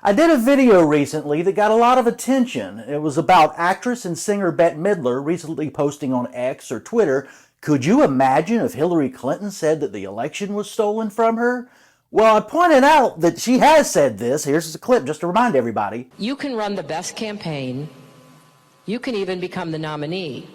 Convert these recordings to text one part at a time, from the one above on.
I did a video recently that got a lot of attention. It was about actress and singer Bette Midler recently posting on X or Twitter, "Could you imagine if Hillary Clinton said that the election was stolen from her?" Well, I pointed out that she has said this. Here's a clip just to remind everybody. You can run the best campaign, you can even become the nominee,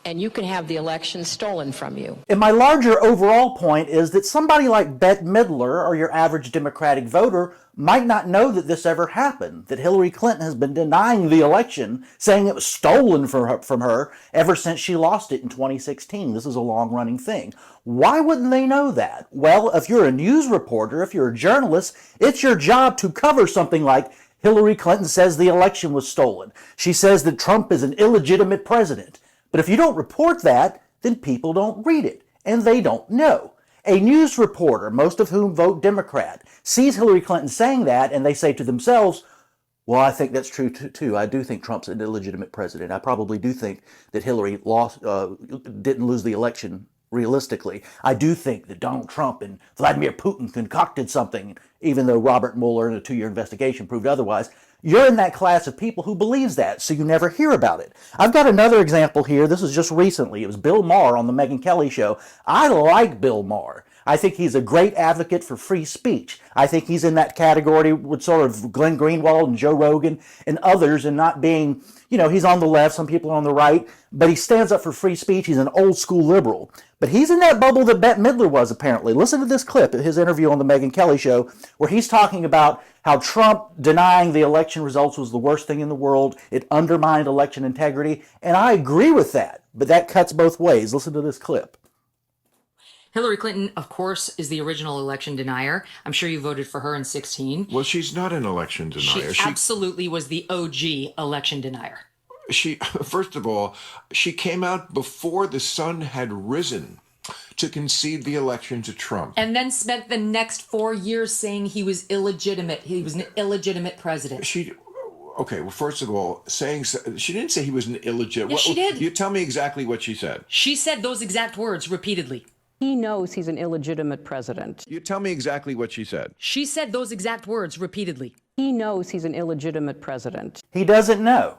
and you can have the election stolen from you. And my larger overall point is that somebody like Bette Midler or your average Democratic voter might not know that this ever happened, that Hillary Clinton has been denying the election, saying it was stolen from her ever since she lost it in 2016. This is a long-running thing. Why wouldn't they know that? Well, if you're a news reporter, if you're a journalist, it's your job to cover something like Hillary Clinton says the election was stolen. She says that Trump is an illegitimate president. But if you don't report that, then people don't read it, and they don't know. A news reporter, most of whom vote Democrat, sees Hillary Clinton saying that, and they say to themselves, well, I think that's true too. I do think Trump's an illegitimate president. I probably do think that Hillary didn't lose the election realistically. I do think that Donald Trump and Vladimir Putin concocted something, even though Robert Mueller in a 2-year investigation proved otherwise. You're in that class of people who believes that, so you never hear about it. I've got another example here. This is just recently. It was Bill Maher on the Megyn Kelly show. I like Bill Maher. I think he's a great advocate for free speech. I think he's in that category with sort of Glenn Greenwald and Joe Rogan and others, and not being, he's on the left, some people are on the right, but he stands up for free speech. He's an old school liberal. But he's in that bubble that Bette Midler was, apparently. Listen to this clip of his interview on the Megyn Kelly show, where he's talking about how Trump denying the election results was the worst thing in the world. It undermined election integrity. And I agree with that, but that cuts both ways. Listen to this clip. Hillary Clinton, of course, is the original election denier. I'm sure you voted for her in 2016. Well, she's not an election denier. She absolutely was the OG election denier. First of all, she came out before the sun had risen to concede the election to Trump. And then spent the next 4 years saying he was illegitimate. He was an illegitimate president. Okay, well, first of all, she didn't say he was an illegitimate. Yes, she did. You tell me exactly what she said. She said those exact words repeatedly. He knows he's an illegitimate president. You tell me exactly what she said. She said those exact words repeatedly. He knows he's an illegitimate president. He doesn't know.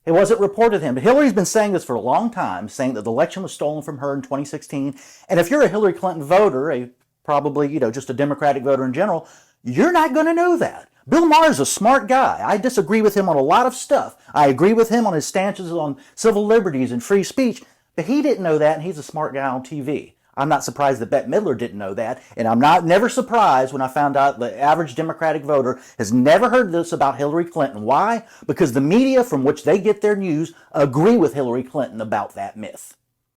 It wasn't reported to him. But Hillary's been saying this for a long time, saying that the election was stolen from her in 2016. And if you're a Hillary Clinton voter, probably, just a Democratic voter in general, you're not going to know that. Bill Maher is a smart guy. I disagree with him on a lot of stuff. I agree with him on his stances on civil liberties and free speech, but he didn't know that, and he's a smart guy on TV. I'm not surprised that Bette Midler didn't know that, and I'm never surprised when I found out the average Democratic voter has never heard this about Hillary Clinton. Why? Because the media from which they get their news agree with Hillary Clinton about that myth.